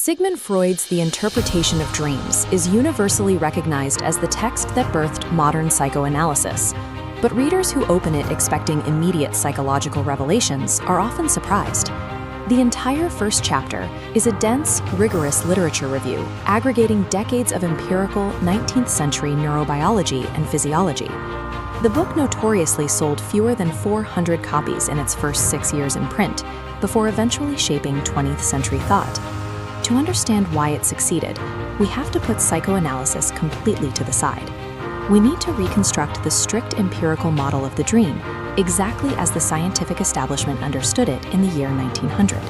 Sigmund Freud's The Interpretation of Dreams is universally recognized as the text that birthed modern psychoanalysis. But readers who open it expecting immediate psychological revelations are often surprised. The entire first chapter is a dense, rigorous literature review aggregating decades of empirical 19th century neurobiology and physiology. The book notoriously sold fewer than 400 copies in its first 6 years in print, before eventually shaping 20th century thought. To understand why it succeeded, we have to put psychoanalysis completely to the side. We need to reconstruct the strict empirical model of the dream, exactly as the scientific establishment understood it in the year 1900.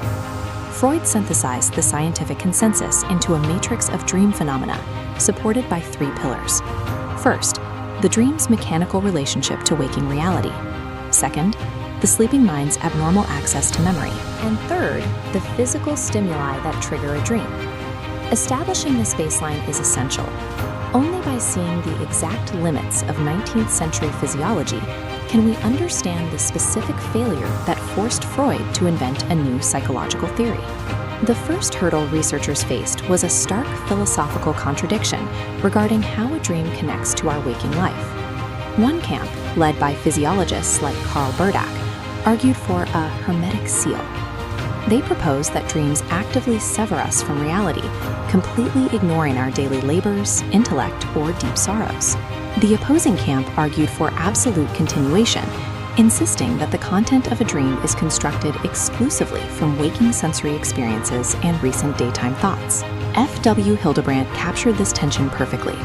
Freud synthesized the scientific consensus into a matrix of dream phenomena, supported by 3 pillars. First, the dream's mechanical relationship to waking reality. Second, the sleeping mind's abnormal access to memory. And third, the physical stimuli that trigger a dream. Establishing this baseline is essential. Only by seeing the exact limits of 19th century physiology can we understand the specific failure that forced Freud to invent a new psychological theory. The first hurdle researchers faced was a stark philosophical contradiction regarding how a dream connects to our waking life. One camp, led by physiologists like Carl Burdach, argued for a hermetic seal. They proposed that dreams actively sever us from reality, completely ignoring our daily labors, intellect, or deep sorrows. The opposing camp argued for absolute continuation, insisting that the content of a dream is constructed exclusively from waking sensory experiences and recent daytime thoughts. F.W. Hildebrandt captured this tension perfectly.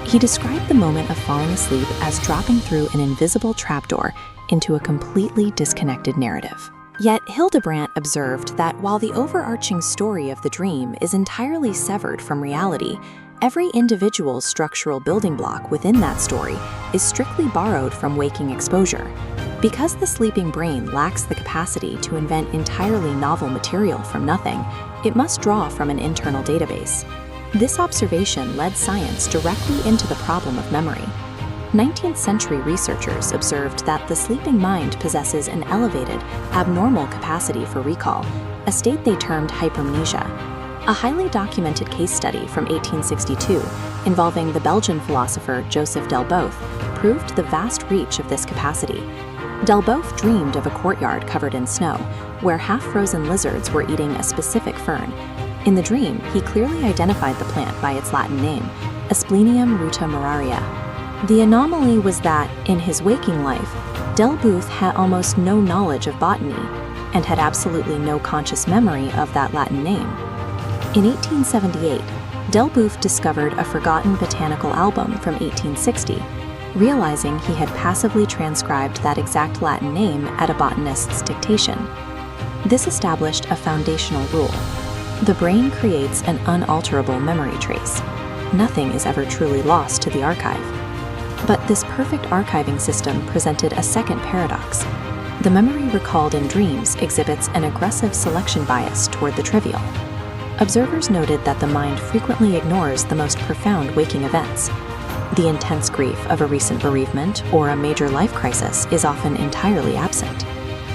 He described the moment of falling asleep as dropping through an invisible trapdoor into a completely disconnected narrative. Yet Hildebrandt observed that while the overarching story of the dream is entirely severed from reality, every individual's structural building block within that story is strictly borrowed from waking exposure. Because the sleeping brain lacks the capacity to invent entirely novel material from nothing, it must draw from an internal database. This observation led science directly into the problem of memory. 19th century researchers observed that the sleeping mind possesses an elevated, abnormal capacity for recall, a state they termed hypermnesia. A highly documented case study from 1862 involving the Belgian philosopher Joseph Delboef proved the vast reach of this capacity. Delboef dreamed of a courtyard covered in snow, where half-frozen lizards were eating a specific fern. In the dream, he clearly identified the plant by its Latin name, Asplenium rutamuraria. The anomaly was that, in his waking life, Delboef had almost no knowledge of botany and had absolutely no conscious memory of that Latin name. In 1878, Delboef discovered a forgotten botanical album from 1860, realizing he had passively transcribed that exact Latin name at a botanist's dictation. This established a foundational rule. The brain creates an unalterable memory trace. Nothing is ever truly lost to the archive. But this perfect archiving system presented a second paradox. The memory recalled in dreams exhibits an aggressive selection bias toward the trivial. Observers noted that the mind frequently ignores the most profound waking events. The intense grief of a recent bereavement or a major life crisis is often entirely absent.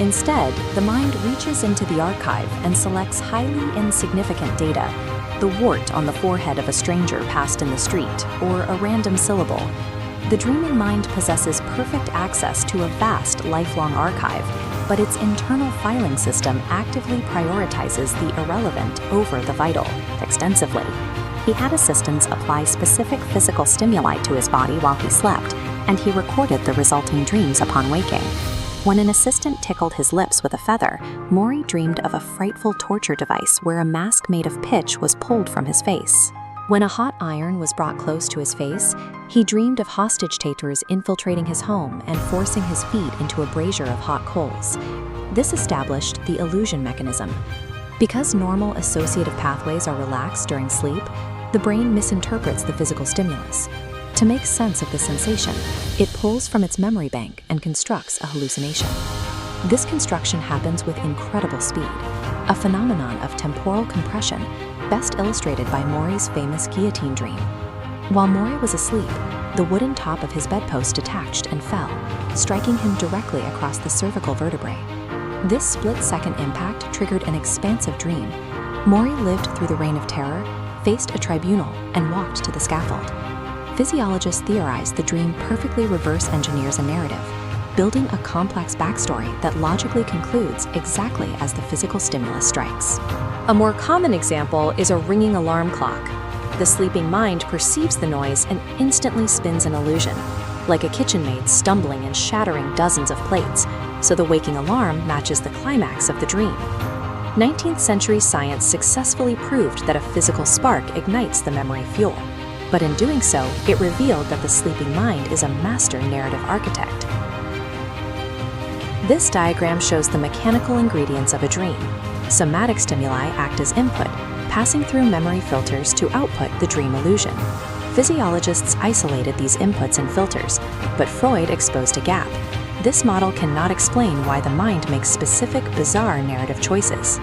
Instead, the mind reaches into the archive and selects highly insignificant data, the wart on the forehead of a stranger passed in the street, or a random syllable. The dreaming mind possesses perfect access to a vast, lifelong archive, but its internal filing system actively prioritizes the irrelevant over the vital, extensively. He had assistants apply specific physical stimuli to his body while he slept, and he recorded the resulting dreams upon waking. When an assistant tickled his lips with a feather, Maury dreamed of a frightful torture device where a mask made of pitch was pulled from his face. When a hot iron was brought close to his face, he dreamed of hostage-takers infiltrating his home and forcing his feet into a brazier of hot coals. This established the illusion mechanism. Because normal associative pathways are relaxed during sleep, the brain misinterprets the physical stimulus. To make sense of the sensation, it pulls from its memory bank and constructs a hallucination. This construction happens with incredible speed, a phenomenon of temporal compression best illustrated by Maury's famous guillotine dream. While Maury was asleep, the wooden top of his bedpost detached and fell, striking him directly across the cervical vertebrae. This split-second impact triggered an expansive dream. Maury lived through the Reign of Terror, faced a tribunal, and walked to the scaffold. Physiologists theorize the dream perfectly reverse engineers a narrative, building a complex backstory that logically concludes exactly as the physical stimulus strikes. A more common example is a ringing alarm clock. The sleeping mind perceives the noise and instantly spins an illusion, like a kitchen maid stumbling and shattering dozens of plates, so the waking alarm matches the climax of the dream. 19th century science successfully proved that a physical spark ignites the memory fuel, but in doing so, it revealed that the sleeping mind is a master narrative architect. This diagram shows the mechanical ingredients of a dream. Somatic stimuli act as input, passing through memory filters to output the dream illusion. Physiologists isolated these inputs and filters, but Freud exposed a gap. This model cannot explain why the mind makes specific, bizarre narrative choices.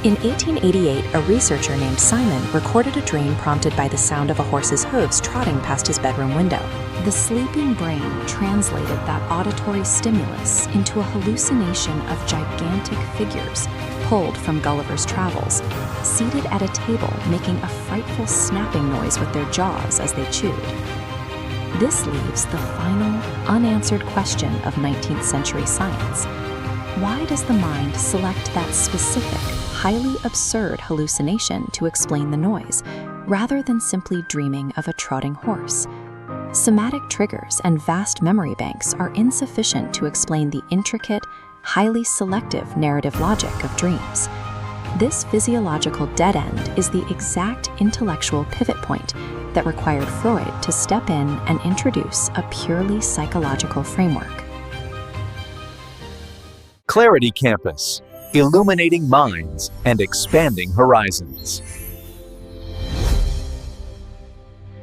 In 1888, a researcher named Sigmund recorded a dream prompted by the sound of a horse's hooves trotting past his bedroom window. The sleeping brain translated that auditory stimulus into a hallucination of gigantic figures pulled from Gulliver's Travels, seated at a table making a frightful snapping noise with their jaws as they chewed. This leaves the final, unanswered question of 19th century science. Why does the mind select that specific, highly absurd hallucination to explain the noise, rather than simply dreaming of a trotting horse? Somatic triggers and vast memory banks are insufficient to explain the intricate, highly selective narrative logic of dreams. This physiological dead end is the exact intellectual pivot point that required Freud to step in and introduce a purely psychological framework. Clarity Campus, illuminating minds and expanding horizons.